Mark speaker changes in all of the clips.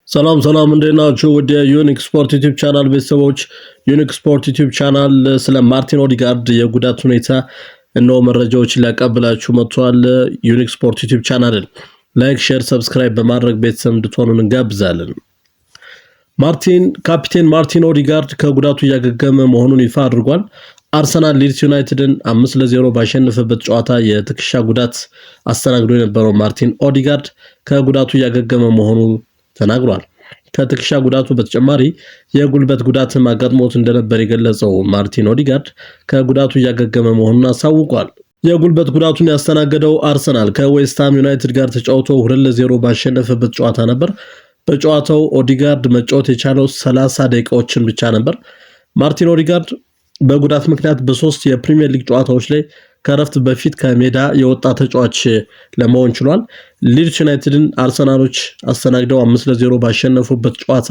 Speaker 1: ሰላም እንዴት ናችሁ? ወደ ዩኒክ ስፖርት ዩቲዩብ ቻናል ቤተሰቦች ዩኒክ ስፖርት ዩቲዩብ ቻናል ስለ ማርቲን ኦዲጋርድ የጉዳት ሁኔታ እነሆ መረጃዎች ሊያቀብላችሁ መጥቷል። ዩኒክ ስፖርት ዩቲዩብ ቻናልን ላይክ፣ ሼር፣ ሰብስክራይብ በማድረግ ቤተሰብ እንድትሆኑ እንጋብዛለን። ካፒቴን ማርቲን ኦዲጋርድ ከጉዳቱ እያገገመ መሆኑን ይፋ አድርጓል። አርሰናል ሊድስ ዩናይትድን 5-0 ባሸነፈበት ጨዋታ የትከሻ ጉዳት አስተናግዶ የነበረው ማርቲን ኦዲጋርድ ከጉዳቱ እያገገመ መሆኑ ተናግሯል። ከትከሻ ጉዳቱ በተጨማሪ የጉልበት ጉዳትም አጋጥሞት እንደነበር የገለጸው ማርቲን ኦዲጋርድ ከጉዳቱ እያገገመ መሆኑን አሳውቋል። የጉልበት ጉዳቱን ያስተናገደው አርሰናል ከዌስትሃም ዩናይትድ ጋር ተጫውቶ 2-0 ባሸነፈበት ጨዋታ ነበር። በጨዋታው ኦዲጋርድ መጫወት የቻለው 30 ደቂቃዎችን ብቻ ነበር። ማርቲን ኦዲጋርድ በጉዳት ምክንያት በ3 የፕሪሚየር ሊግ ጨዋታዎች ላይ ከረፍት በፊት ከሜዳ የወጣ ተጫዋች ለመሆን ችሏል። ሊድስ ዩናይትድን አርሰናሎች አስተናግደው 5-0 ባሸነፉበት ጨዋታ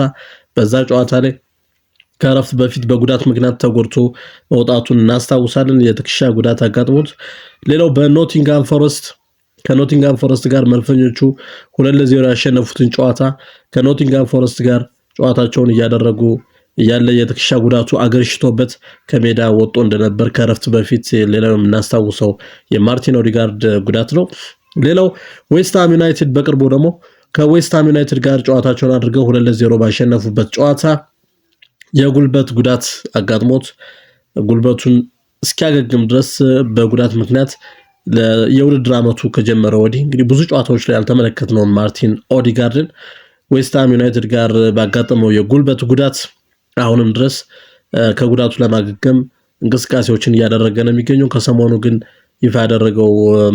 Speaker 1: በዛ ጨዋታ ላይ ከረፍት በፊት በጉዳት ምክንያት ተጎድቶ መውጣቱን እናስታውሳለን። የትከሻ ጉዳት አጋጥሞት ሌላው ከኖቲንጋም ፎረስት ጋር መልፈኞቹ 2-0 ያሸነፉትን ጨዋታ ከኖቲንጋም ፎረስት ጋር ጨዋታቸውን እያደረጉ ያለ የትከሻ ጉዳቱ አገርሽቶበት ከሜዳ ወጥቶ እንደነበር ከረፍት በፊት ሌላው የምናስታውሰው የማርቲን ኦዲጋርድ ጉዳት ነው። ሌላው ዌስትሃም ዩናይትድ በቅርቡ ደግሞ ከዌስትሃም ዩናይትድ ጋር ጨዋታቸውን አድርገው 2-0 ባሸነፉበት ጨዋታ የጉልበት ጉዳት አጋጥሞት ጉልበቱን እስኪያገግም ድረስ በጉዳት ምክንያት የውድድር ዓመቱ ከጀመረ ወዲህ እንግዲህ ብዙ ጨዋታዎች ላይ ያልተመለከትነው ማርቲን ኦዲጋርድን ዌስትሃም ዩናይትድ ጋር ባጋጠመው የጉልበት ጉዳት አሁንም ድረስ ከጉዳቱ ለማገገም እንቅስቃሴዎችን እያደረገ ነው የሚገኘው። ከሰሞኑ ግን ይፋ ያደረገው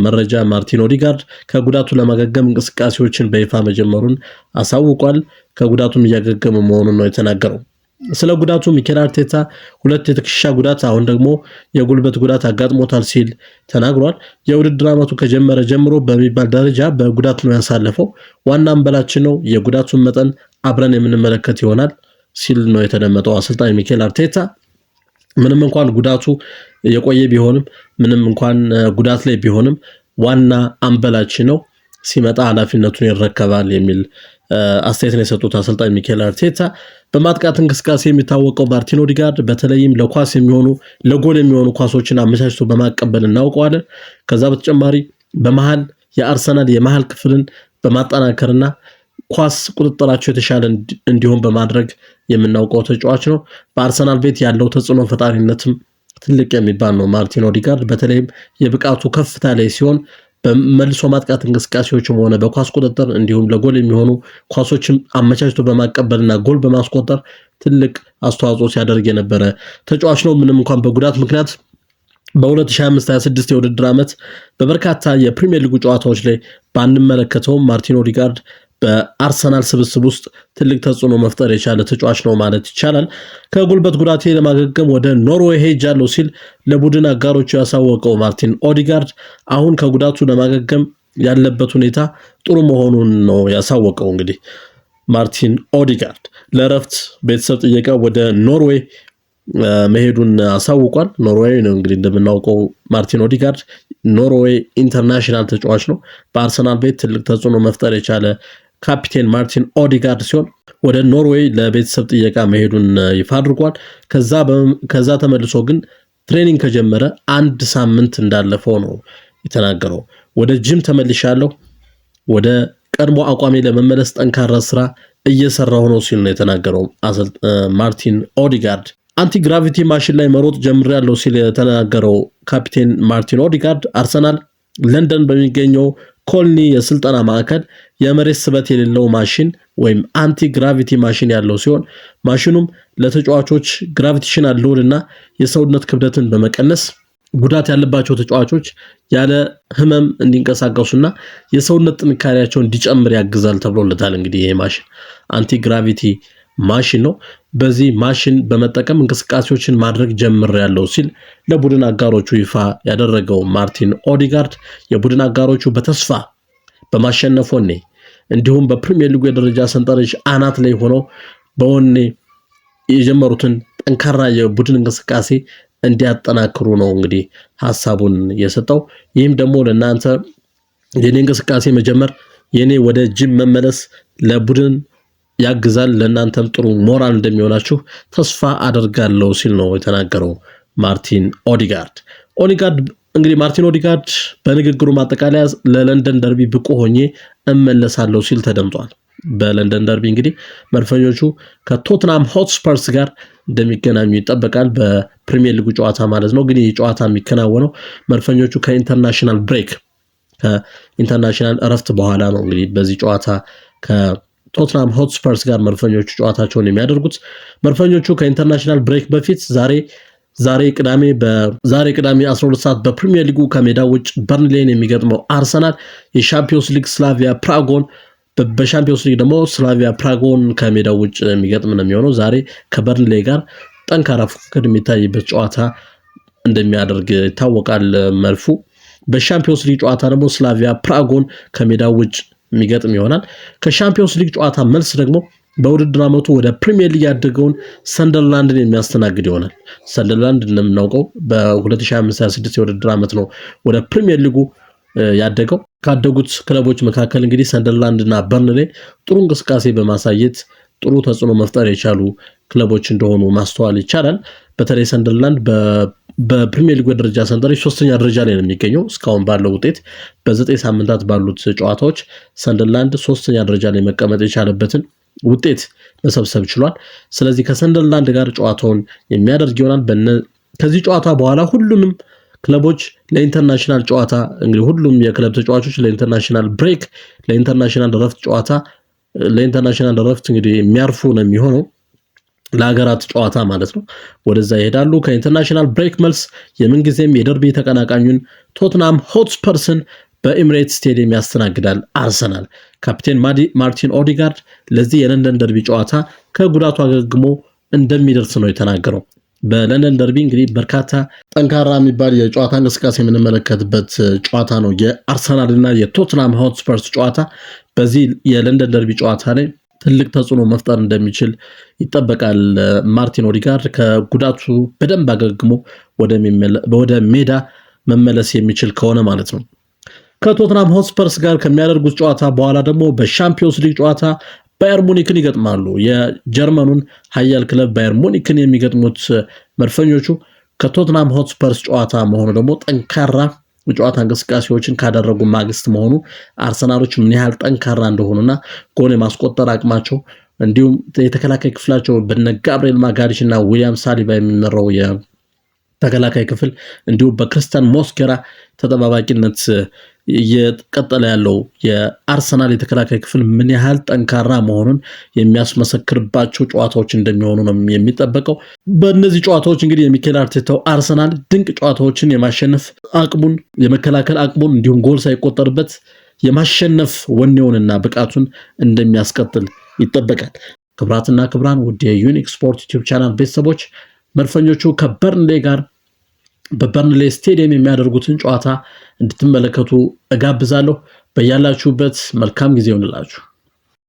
Speaker 1: መረጃ ማርቲን ኦዲጋርድ ከጉዳቱ ለማገገም እንቅስቃሴዎችን በይፋ መጀመሩን አሳውቋል። ከጉዳቱም እያገገመ መሆኑን ነው የተናገረው። ስለ ጉዳቱ ሚኬል አርቴታ 2 የትከሻ ጉዳት አሁን ደግሞ የጉልበት ጉዳት አጋጥሞታል ሲል ተናግሯል። የውድድር ዓመቱ ከጀመረ ጀምሮ በሚባል ደረጃ በጉዳት ነው ያሳለፈው። ዋና አንበላችን ነው። የጉዳቱን መጠን አብረን የምንመለከት ይሆናል ሲል ነው የተደመጠው አሰልጣኝ ሚኬል አርቴታ። ምንም እንኳን ጉዳቱ የቆየ ቢሆንም ምንም እንኳን ጉዳት ላይ ቢሆንም ዋና አንበላችን ነው፣ ሲመጣ ኃላፊነቱን ይረከባል የሚል አስተያየት ነው የሰጡት አሰልጣኝ ሚኬል አርቴታ። በማጥቃት እንቅስቃሴ የሚታወቀው ማርቲን ኦዲጋርድ በተለይም ለጎል የሚሆኑ ኳሶችን አመቻችቶ በማቀበል እናውቀዋለን። ከዛ በተጨማሪ በመሃል የአርሰናል የመሃል ክፍልን በማጠናከርና ኳስ ቁጥጥራቸው የተሻለ እንዲሆን በማድረግ የምናውቀው ተጫዋች ነው። በአርሰናል ቤት ያለው ተጽዕኖ ፈጣሪነትም ትልቅ የሚባል ነው። ማርቲን ኦዲጋርድ በተለይም የብቃቱ ከፍታ ላይ ሲሆን በመልሶ ማጥቃት እንቅስቃሴዎችም ሆነ በኳስ ቁጥጥር እንዲሁም ለጎል የሚሆኑ ኳሶችን አመቻችቶ በማቀበልና ጎል በማስቆጠር ትልቅ አስተዋጽኦ ሲያደርግ የነበረ ተጫዋች ነው። ምንም እንኳን በጉዳት ምክንያት በ2025-26 የውድድር ዓመት በበርካታ የፕሪሚየር ሊጉ ጨዋታዎች ላይ ባንመለከተውም ማርቲን ኦዲጋርድ በአርሰናል ስብስብ ውስጥ ትልቅ ተጽዕኖ መፍጠር የቻለ ተጫዋች ነው ማለት ይቻላል። ከጉልበት ጉዳቴ ለማገገም ወደ ኖርዌይ ሄጃለሁ ሲል ለቡድን አጋሮቹ ያሳወቀው ማርቲን ኦዲጋርድ አሁን ከጉዳቱ ለማገገም ያለበት ሁኔታ ጥሩ መሆኑን ነው ያሳወቀው። እንግዲህ ማርቲን ኦዲጋርድ ለረፍት ቤተሰብ ጥየቃ ወደ ኖርዌይ መሄዱን አሳውቋል። ኖርዌይ ነው እንግዲህ እንደምናውቀው ማርቲን ኦዲጋርድ ኖርዌይ ኢንተርናሽናል ተጫዋች ነው። በአርሰናል ቤት ትልቅ ተጽዕኖ መፍጠር የቻለ ካፒቴን ማርቲን ኦዲጋርድ ሲሆን ወደ ኖርዌይ ለቤተሰብ ጥየቃ መሄዱን ይፋ አድርጓል። ከዛ ተመልሶ ግን ትሬኒንግ ከጀመረ 1 ሳምንት እንዳለፈው ነው የተናገረው። ወደ ጂም ተመልሻለሁ፣ ወደ ቀድሞ አቋሜ ለመመለስ ጠንካራ ስራ እየሰራሁ ነው ሲል ነው የተናገረው ማርቲን ኦዲጋርድ። አንቲ ግራቪቲ ማሽን ላይ መሮጥ ጀምሬያለሁ ሲል የተናገረው ካፒቴን ማርቲን ኦዲጋርድ አርሰናል ለንደን በሚገኘው ኮልኒ የስልጠና ማዕከል የመሬት ስበት የሌለው ማሽን ወይም አንቲ ግራቪቲ ማሽን ያለው ሲሆን ማሽኑም ለተጫዋቾች ግራቪቴሽናል ሎድና የሰውነት ክብደትን በመቀነስ ጉዳት ያለባቸው ተጫዋቾች ያለ ህመም እንዲንቀሳቀሱና የሰውነት ጥንካሬያቸው እንዲጨምር ያግዛል ተብሎለታል። እንግዲህ ይሄ ማሽን አንቲ ግራቪቲ ማሽን ነው። በዚህ ማሽን በመጠቀም እንቅስቃሴዎችን ማድረግ ጀምሬያለሁ ሲል ለቡድን አጋሮቹ ይፋ ያደረገው ማርቲን ኦዲጋርድ የቡድን አጋሮቹ በተስፋ በማሸነፍ ወኔ እንዲሁም በፕሪሚየር ሊጉ የደረጃ ሰንጠረዥ አናት ላይ ሆነው በወኔ የጀመሩትን ጠንካራ የቡድን እንቅስቃሴ እንዲያጠናክሩ ነው እንግዲህ ሐሳቡን የሰጠው። ይህም ደግሞ ለእናንተ የኔ እንቅስቃሴ መጀመር የኔ ወደ ጂም መመለስ ለቡድን ያግዛል፣ ለእናንተም ጥሩ ሞራል እንደሚሆናችሁ ተስፋ አደርጋለሁ ሲል ነው የተናገረው ማርቲን ኦዲጋርድ። እንግዲህ ማርቲን ኦዲጋርድ በንግግሩ ማጠቃለያ ለለንደን ደርቢ ብቁ ሆኜ እመለሳለሁ ሲል ተደምጧል። በለንደን ደርቢ እንግዲህ መድፈኞቹ ከቶትናም ሆትስፐርስ ጋር እንደሚገናኙ ይጠበቃል። በፕሪሚየር ሊጉ ጨዋታ ማለት ነው። ግን ይህ ጨዋታ የሚከናወነው መድፈኞቹ ከኢንተርናሽናል ብሬክ ከኢንተርናሽናል እረፍት በኋላ ነው። እንግዲህ በዚህ ጨዋታ ከቶትናም ሆትስፐርስ ጋር መድፈኞቹ ጨዋታቸውን የሚያደርጉት። መድፈኞቹ ከኢንተርናሽናል ብሬክ በፊት ዛሬ ቅዳሜ 12 ሰዓት በፕሪሚየር ሊጉ ከሜዳ ውጭ በርንሌን የሚገጥመው አርሰናል የሻምፒዮንስ ሊግ ስላቪያ ፕራጎን በሻምፒዮንስ ሊግ ደግሞ ስላቪያ ፕራጎን ከሜዳው ውጭ የሚገጥም ነው የሚሆነው። ዛሬ ከበርንሌ ጋር ጠንካራ ፉክክር የሚታይበት ጨዋታ እንደሚያደርግ ይታወቃል መልፉ። በሻምፒዮንስ ሊግ ጨዋታ ደግሞ ስላቪያ ፕራጎን ከሜዳው ውጭ የሚገጥም ይሆናል። ከሻምፒዮንስ ሊግ ጨዋታ መልስ ደግሞ በውድድር ዓመቱ ወደ ፕሪሚየር ሊግ ያደገውን ሰንደርላንድን የሚያስተናግድ ይሆናል። ሰንደርላንድ እንደምናውቀው በ2025/26 የውድድር ዓመት ነው ወደ ፕሪሚየር ሊጉ ያደገው። ካደጉት ክለቦች መካከል እንግዲህ ሰንደርላንድና በርንሌ ጥሩ እንቅስቃሴ በማሳየት ጥሩ ተጽዕኖ መፍጠር የቻሉ ክለቦች እንደሆኑ ማስተዋል ይቻላል። በተለይ ሰንደርላንድ በፕሪሚየር ሊግ ደረጃ ሰንጠረዥ 3ኛ ደረጃ ላይ ነው የሚገኘው። እስካሁን ባለው ውጤት በ9 ሳምንታት ባሉት ጨዋታዎች ሰንደርላንድ 3ኛ ደረጃ ላይ መቀመጥ የቻለበትን ውጤት መሰብሰብ ችሏል። ስለዚህ ከሰንደርላንድ ጋር ጨዋታውን የሚያደርግ ይሆናል። ከዚህ ጨዋታ በኋላ ሁሉንም ክለቦች ለኢንተርናሽናል ጨዋታ እንግዲህ ሁሉም የክለብ ተጫዋቾች ለኢንተርናሽናል ብሬክ ለኢንተርናሽናል ረፍት ጨዋታ ለኢንተርናሽናል ረፍት እንግዲህ የሚያርፉ ነው የሚሆነው ለሀገራት ጨዋታ ማለት ነው። ወደዛ ይሄዳሉ። ከኢንተርናሽናል ብሬክ መልስ የምንጊዜም የደርቢ ተቀናቃኙን ቶትናም ሆትስፐርስን በኤሚሬትስ ስቴዲየም ያስተናግዳል አርሰናል። ካፕቴን ማርቲን ኦዲጋርድ ለዚህ የለንደን ደርቢ ጨዋታ ከጉዳቱ አገግሞ እንደሚደርስ ነው የተናገረው። በለንደን ደርቢ እንግዲህ በርካታ ጠንካራ የሚባል የጨዋታ እንቅስቃሴ የምንመለከትበት ጨዋታ ነው የአርሰናል እና የቶትናም ሆትስፐርስ ጨዋታ። በዚህ የለንደን ደርቢ ጨዋታ ላይ ትልቅ ተጽዕኖ መፍጠር እንደሚችል ይጠበቃል። ማርቲን ኦዲጋርድ ከጉዳቱ በደንብ አገግሞ ወደ ሜዳ መመለስ የሚችል ከሆነ ማለት ነው። ከቶትናም ሆትስፐርስ ጋር ከሚያደርጉት ጨዋታ በኋላ ደግሞ በሻምፒዮንስ ሊግ ጨዋታ ባየር ሙኒክን ይገጥማሉ። የጀርመኑን ኃያል ክለብ ባየር ሙኒክን የሚገጥሙት መድፈኞቹ ከቶትናም ሆትስፐርስ ጨዋታ መሆኑ ደግሞ ጠንካራ የጨዋታ እንቅስቃሴዎችን ካደረጉ ማግስት መሆኑ አርሰናሎች ምን ያህል ጠንካራ እንደሆኑና ጎል የማስቆጠር አቅማቸው እንዲሁም የተከላካይ ክፍላቸው በነ ጋብሪኤል ማጋሊሽ እና ዊሊያም ሳሊባ የሚመራው የተከላካይ ክፍል እንዲሁም በክሪስቲያን ሞስኬራ ተጠባባቂነት እየቀጠለ ያለው የአርሰናል የተከላካይ ክፍል ምን ያህል ጠንካራ መሆኑን የሚያስመሰክርባቸው ጨዋታዎች እንደሚሆኑ ነው የሚጠበቀው። በእነዚህ ጨዋታዎች እንግዲህ የሚኬል አርቴታው አርሰናል ድንቅ ጨዋታዎችን የማሸነፍ አቅሙን የመከላከል አቅሙን እንዲሁም ጎል ሳይቆጠርበት የማሸነፍ ወኔውንና ብቃቱን እንደሚያስቀጥል ይጠበቃል። ክብራትና ክብራን ውድ የዩኒክ ስፖርት ዩቲዩብ ቻናል ቤተሰቦች መድፈኞቹ ከበርንሌ ጋር በበርንሌ ስቴዲየም የሚያደርጉትን ጨዋታ እንድትመለከቱ እጋብዛለሁ። በያላችሁበት መልካም ጊዜ ይሁንላችሁ።